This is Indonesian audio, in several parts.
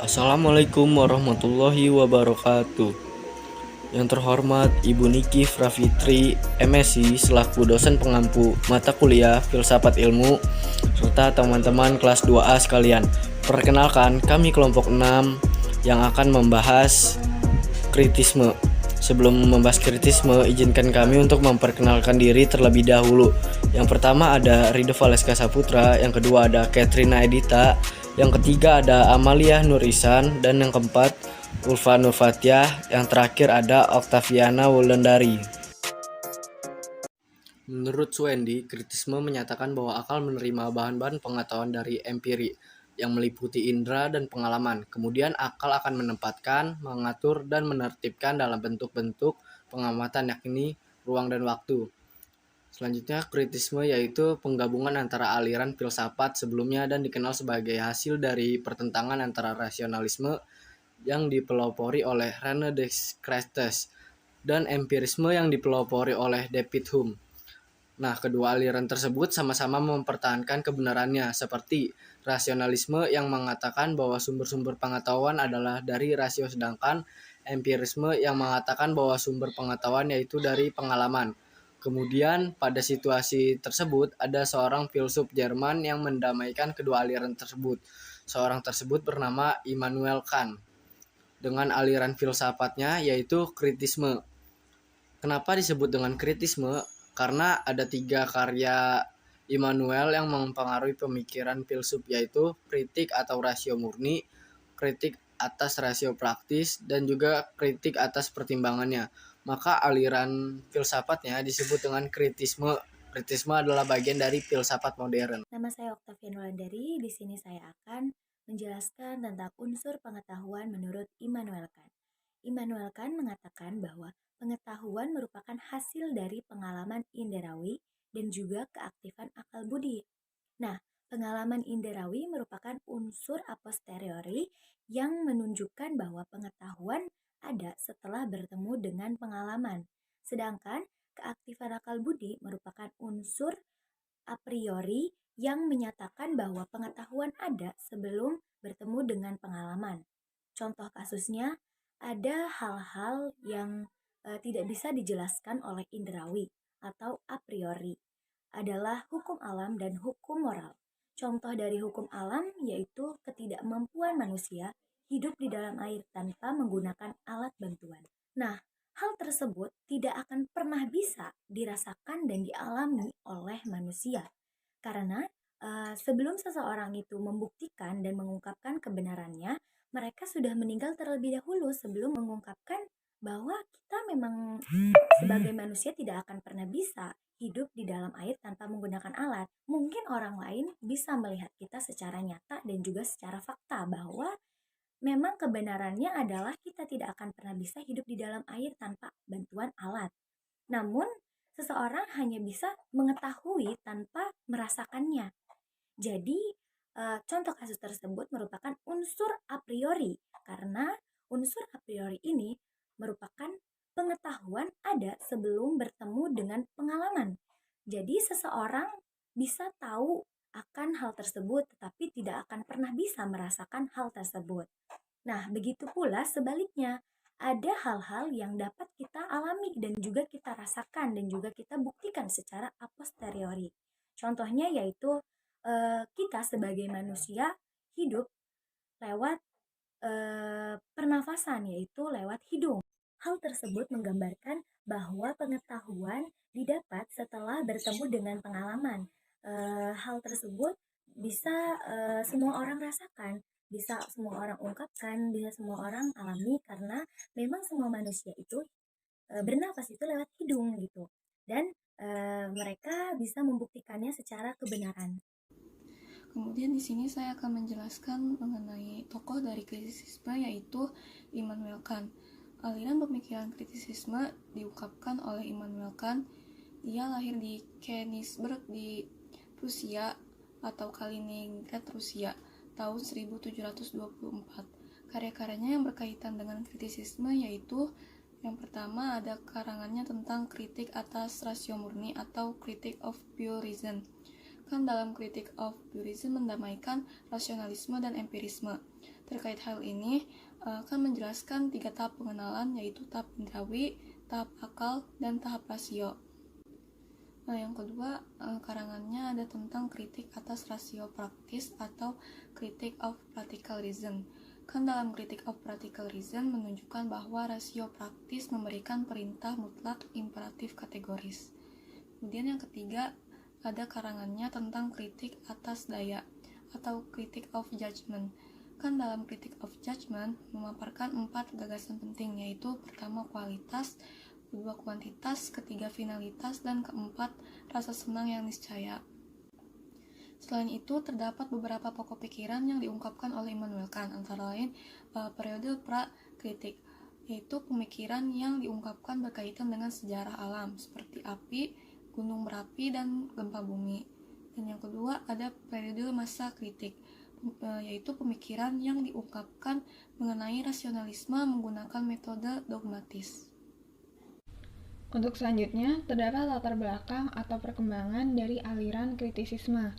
Assalamualaikum warahmatullahi wabarakatuh. Yang terhormat Ibu Niki Frafitri, MSI, selaku dosen pengampu mata kuliah Filsafat Ilmu, serta teman-teman kelas 2A sekalian. Perkenalkan, kami kelompok 6 yang akan membahas kritisme. Sebelum membahas kritisme, izinkan kami untuk memperkenalkan diri terlebih dahulu. Yang pertama ada Rido Valeska Saputra, yang kedua ada Katrina Edita, yang ketiga ada Amalia Nurisan, dan yang keempat Ulfa Nurfatiah, yang terakhir ada Oktaviana Wulandari. Menurut Swendi, kritisme menyatakan bahwa akal menerima bahan-bahan pengetahuan dari empiri yang meliputi indera dan pengalaman. Kemudian akal akan menempatkan, mengatur, dan menertibkan dalam bentuk-bentuk pengamatan, yakni ruang dan waktu. Selanjutnya, kritisme yaitu penggabungan antara aliran filsafat sebelumnya dan dikenal sebagai hasil dari pertentangan antara rasionalisme yang dipelopori oleh René Descartes dan empirisme yang dipelopori oleh David Hume. Nah, kedua aliran tersebut sama-sama mempertahankan kebenarannya, seperti rasionalisme yang mengatakan bahwa sumber-sumber pengetahuan adalah dari rasio, sedangkan empirisme yang mengatakan bahwa sumber pengetahuan yaitu dari pengalaman. Kemudian, pada situasi tersebut, ada seorang filsuf Jerman yang mendamaikan kedua aliran tersebut. Seorang tersebut bernama Immanuel Kant, dengan aliran filsafatnya yaitu kritisme. Kenapa disebut dengan kritisme? Karena ada 3 karya Immanuel yang mempengaruhi pemikiran filsuf, yaitu kritik atau rasio murni, kritik atas rasio praktis, dan juga kritik atas pertimbangannya. Maka aliran filsafatnya disebut dengan kritisme. Kritisme adalah bagian dari filsafat modern. Nama saya Oktaviana Wulandari. Di sini saya akan menjelaskan tentang unsur pengetahuan menurut Immanuel Kant. Immanuel Kant mengatakan bahwa pengetahuan merupakan hasil dari pengalaman inderawi dan juga keaktifan akal budi. Nah, pengalaman inderawi merupakan unsur a posteriori yang menunjukkan bahwa pengetahuan ada setelah bertemu dengan pengalaman. Sedangkan keaktifan akal budi merupakan unsur a priori yang menyatakan bahwa pengetahuan ada sebelum bertemu dengan pengalaman. Contoh kasusnya, ada hal-hal yang tidak bisa dijelaskan oleh indrawi atau a priori, adalah hukum alam dan hukum moral. Contoh dari hukum alam yaitu ketidakmampuan manusia hidup di dalam air tanpa menggunakan alat bantuan. Nah, hal tersebut tidak akan pernah bisa dirasakan dan dialami oleh manusia. Karena sebelum seseorang itu membuktikan dan mengungkapkan kebenarannya, mereka sudah meninggal terlebih dahulu sebelum mengungkapkan bahwa kita memang sebagai manusia tidak akan pernah bisa hidup di dalam air tanpa menggunakan alat. Mungkin orang lain bisa melihat kita secara nyata dan juga secara fakta bahwa memang kebenarannya adalah kita tidak akan pernah bisa hidup di dalam air tanpa bantuan alat. Namun, seseorang hanya bisa mengetahui tanpa merasakannya. Jadi, contoh kasus tersebut merupakan unsur a priori karena unsur a priori ini merupakan pengetahuan ada sebelum bertemu dengan pengalaman. Jadi, seseorang bisa tahu akan hal tersebut tetapi tidak akan pernah bisa merasakan hal tersebut. Nah, begitu pula sebaliknya. Ada hal-hal yang dapat kita alami dan juga kita rasakan dan juga kita buktikan secara a posteriori. Contohnya yaitu kita sebagai manusia hidup lewat pernafasan, yaitu lewat hidung. Hal tersebut menggambarkan bahwa pengetahuan didapat setelah bertemu dengan pengalaman. Hal tersebut bisa semua orang rasakan, bisa semua orang ungkapkan, bisa semua orang alami karena memang semua manusia itu bernafas itu lewat hidung gitu. Dan mereka bisa membuktikannya secara kebenaran. Kemudian di sini saya akan menjelaskan mengenai tokoh dari kritisisme yaitu Immanuel Kant. Aliran pemikiran kritisisme diungkapkan oleh Immanuel Kant. Dia lahir di Königsberg di Prusia atau Kaliningrad, Rusia tahun 1724. Karya-karyanya yang berkaitan dengan kritisisme yaitu yang pertama ada karangannya tentang kritik atas rasio murni atau Critique of Pure Reason. Kan dalam Critique of Pure Reason mendamaikan rasionalisme dan empirisme. Terkait hal ini, akan menjelaskan 3 tahap pengenalan, yaitu tahap indrawi, tahap akal, dan tahap rasio. Yang kedua, karangannya ada tentang kritik atas rasio praktis atau critic of practical reason. Kan dalam critic of practical reason menunjukkan bahwa rasio praktis memberikan perintah mutlak imperatif kategoris. Kemudian yang ketiga, ada karangannya tentang kritik atas daya atau critic of judgment. Kan dalam critic of judgment memaparkan 4 gagasan penting, yaitu pertama kualitas, kedua kuantitas, ketiga finalitas, dan keempat rasa senang yang niscaya. Selain itu, terdapat beberapa pokok pikiran yang diungkapkan oleh Immanuel Kant, antara lain periode pra-kritik, yaitu pemikiran yang diungkapkan berkaitan dengan sejarah alam, seperti api, gunung berapi, dan gempa bumi. Dan yang kedua, ada periode masa kritik, yaitu pemikiran yang diungkapkan mengenai rasionalisme menggunakan metode dogmatis. Untuk selanjutnya, terdapat latar belakang atau perkembangan dari aliran kritisisme.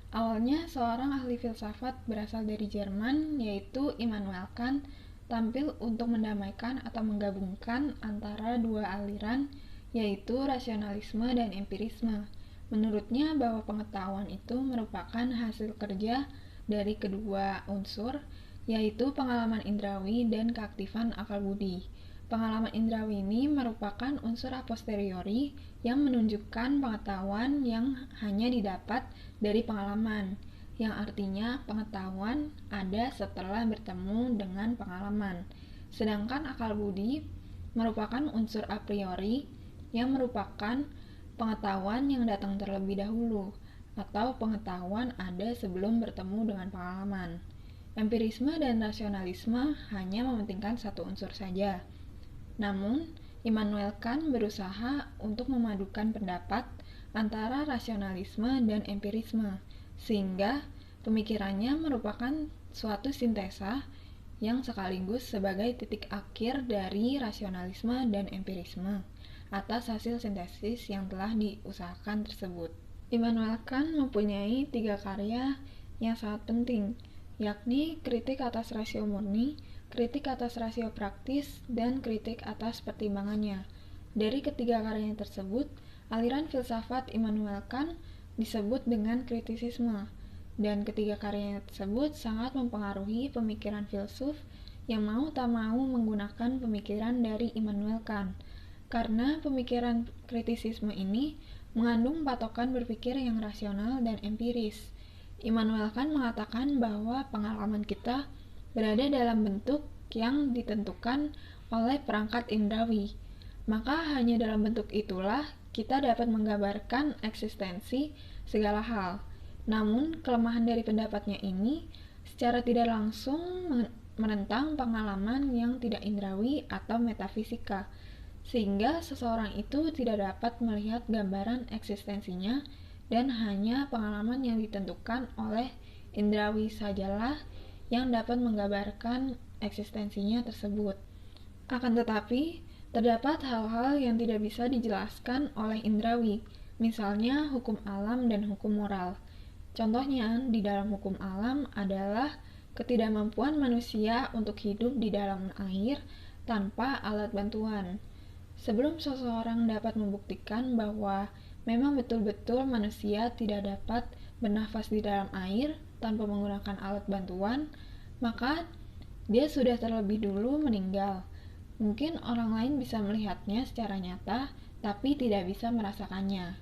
Awalnya, seorang ahli filsafat berasal dari Jerman, yaitu Immanuel Kant, tampil untuk mendamaikan atau menggabungkan antara dua aliran, yaitu rasionalisme dan empirisme. Menurutnya bahwa pengetahuan itu merupakan hasil kerja dari kedua unsur, yaitu pengalaman indrawi dan keaktifan akal budi. Pengalaman indrawi ini merupakan unsur a posteriori yang menunjukkan pengetahuan yang hanya didapat dari pengalaman, yang artinya pengetahuan ada setelah bertemu dengan pengalaman. Sedangkan akal budi merupakan unsur a priori yang merupakan pengetahuan yang datang terlebih dahulu, atau pengetahuan ada sebelum bertemu dengan pengalaman. Empirisme dan rasionalisme hanya mementingkan satu unsur saja. Namun, Immanuel Kant berusaha untuk memadukan pendapat antara rasionalisme dan empirisme, sehingga pemikirannya merupakan suatu sintesa yang sekaligus sebagai titik akhir dari rasionalisme dan empirisme atas hasil sintesis yang telah diusahakan tersebut. Immanuel Kant mempunyai 3 karya yang sangat penting, yakni kritik atas rasio murni, kritik atas rasio praktis, dan kritik atas pertimbangannya. Dari ketiga karyanya tersebut, aliran filsafat Immanuel Kant disebut dengan kritisisme, dan ketiga karyanya tersebut sangat mempengaruhi pemikiran filsuf yang mau tak mau menggunakan pemikiran dari Immanuel Kant. Karena pemikiran kritisisme ini mengandung patokan berpikir yang rasional dan empiris. Immanuel Kant mengatakan bahwa pengalaman kita berada dalam bentuk yang ditentukan oleh perangkat indrawi. Maka hanya dalam bentuk itulah kita dapat menggambarkan eksistensi segala hal. Namun, kelemahan dari pendapatnya ini secara tidak langsung menentang pengalaman yang tidak indrawi atau metafisika, sehingga seseorang itu tidak dapat melihat gambaran eksistensinya dan hanya pengalaman yang ditentukan oleh indrawi sajalah yang dapat menggambarkan eksistensinya tersebut. Akan tetapi, terdapat hal-hal yang tidak bisa dijelaskan oleh indrawi, misalnya hukum alam dan hukum moral. Contohnya, di dalam hukum alam adalah ketidakmampuan manusia untuk hidup di dalam air tanpa alat bantuan. Sebelum seseorang dapat membuktikan bahwa memang betul-betul manusia tidak dapat bernafas di dalam air tanpa menggunakan alat bantuan, maka dia sudah terlebih dulu meninggal. Mungkin orang lain bisa melihatnya secara nyata, tapi tidak bisa merasakannya.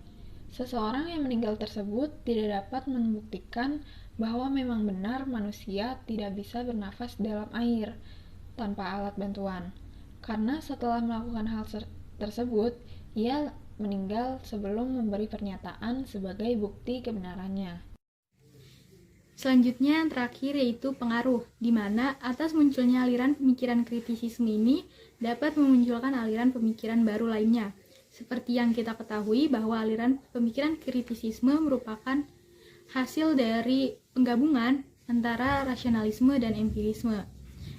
Seseorang yang meninggal tersebut tidak dapat membuktikan bahwa memang benar manusia tidak bisa bernafas dalam air tanpa alat bantuan. Karena setelah melakukan hal tersebut, ia meninggal sebelum memberi pernyataan sebagai bukti kebenarannya. Selanjutnya yang terakhir yaitu pengaruh, di mana atas munculnya aliran pemikiran kritisisme ini dapat memunculkan aliran pemikiran baru lainnya. Seperti yang kita ketahui bahwa aliran pemikiran kritisisme merupakan hasil dari penggabungan antara rasionalisme dan empirisme,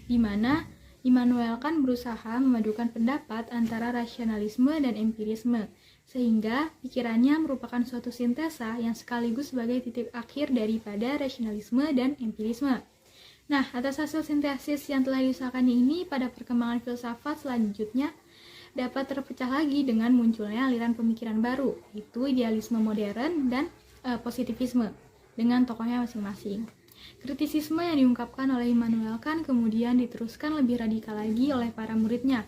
di mana Immanuel Kant berusaha memadukan pendapat antara rasionalisme dan empirisme, sehingga pikirannya merupakan suatu sintesa yang sekaligus sebagai titik akhir daripada rasionalisme dan empirisme. Nah, atas hasil sintesis yang telah diusahakannya ini, pada perkembangan filsafat selanjutnya dapat terpecah lagi dengan munculnya aliran pemikiran baru, yaitu idealisme modern dan positivisme, dengan tokohnya masing-masing. Kritisisme yang diungkapkan oleh Immanuel Kant kemudian diteruskan lebih radikal lagi oleh para muridnya,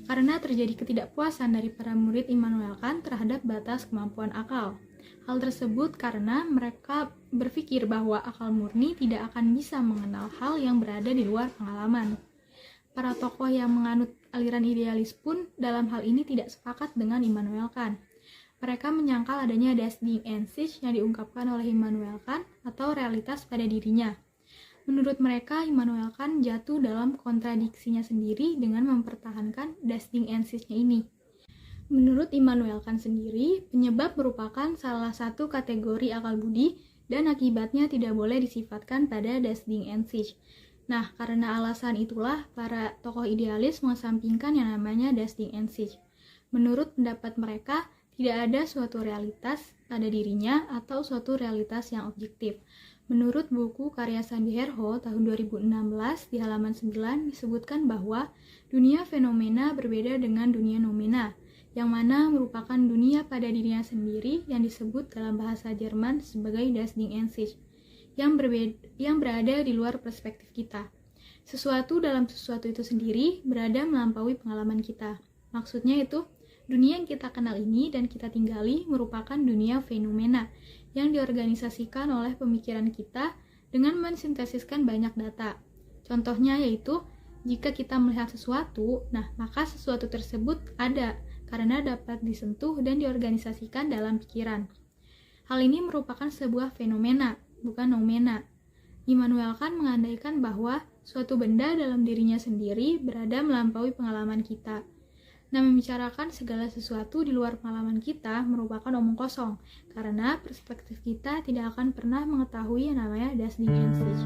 karena terjadi ketidakpuasan dari para murid Immanuel Kant terhadap batas kemampuan akal. Hal tersebut karena mereka berpikir bahwa akal murni tidak akan bisa mengenal hal yang berada di luar pengalaman. Para tokoh yang menganut aliran idealis pun dalam hal ini tidak sepakat dengan Immanuel Kant. Mereka menyangkal adanya das Ding und sich yang diungkapkan oleh Immanuel Kant atau realitas pada dirinya. Menurut mereka, Immanuel Kant jatuh dalam kontradiksinya sendiri dengan mempertahankan das Ding und sich-nya ini. Menurut Immanuel Kant sendiri, penyebab merupakan salah satu kategori akal budi dan akibatnya tidak boleh disifatkan pada das Ding und sich. Nah, karena alasan itulah para tokoh idealis mengesampingkan yang namanya das Ding und sich. Menurut pendapat mereka, tidak ada suatu realitas pada dirinya atau suatu realitas yang objektif. Menurut buku karya Sandy Herho tahun 2016 di halaman 9 disebutkan bahwa dunia fenomena berbeda dengan dunia nomena, yang mana merupakan dunia pada dirinya sendiri yang disebut dalam bahasa Jerman sebagai das Ding und sich, yang berada di luar perspektif kita. Sesuatu dalam sesuatu itu sendiri berada melampaui pengalaman kita. Maksudnya itu, dunia yang kita kenal ini dan kita tinggali merupakan dunia fenomena yang diorganisasikan oleh pemikiran kita dengan mensintesiskan banyak data. Contohnya yaitu, jika kita melihat sesuatu, maka sesuatu tersebut ada karena dapat disentuh dan diorganisasikan dalam pikiran. Hal ini merupakan sebuah fenomena, bukan nomena. Immanuel Kant mengandaikan bahwa suatu benda dalam dirinya sendiri berada melampaui pengalaman kita. Nah, membicarakan segala sesuatu di luar pengalaman kita merupakan omong kosong, karena perspektif kita tidak akan pernah mengetahui yang namanya das Ding und sich.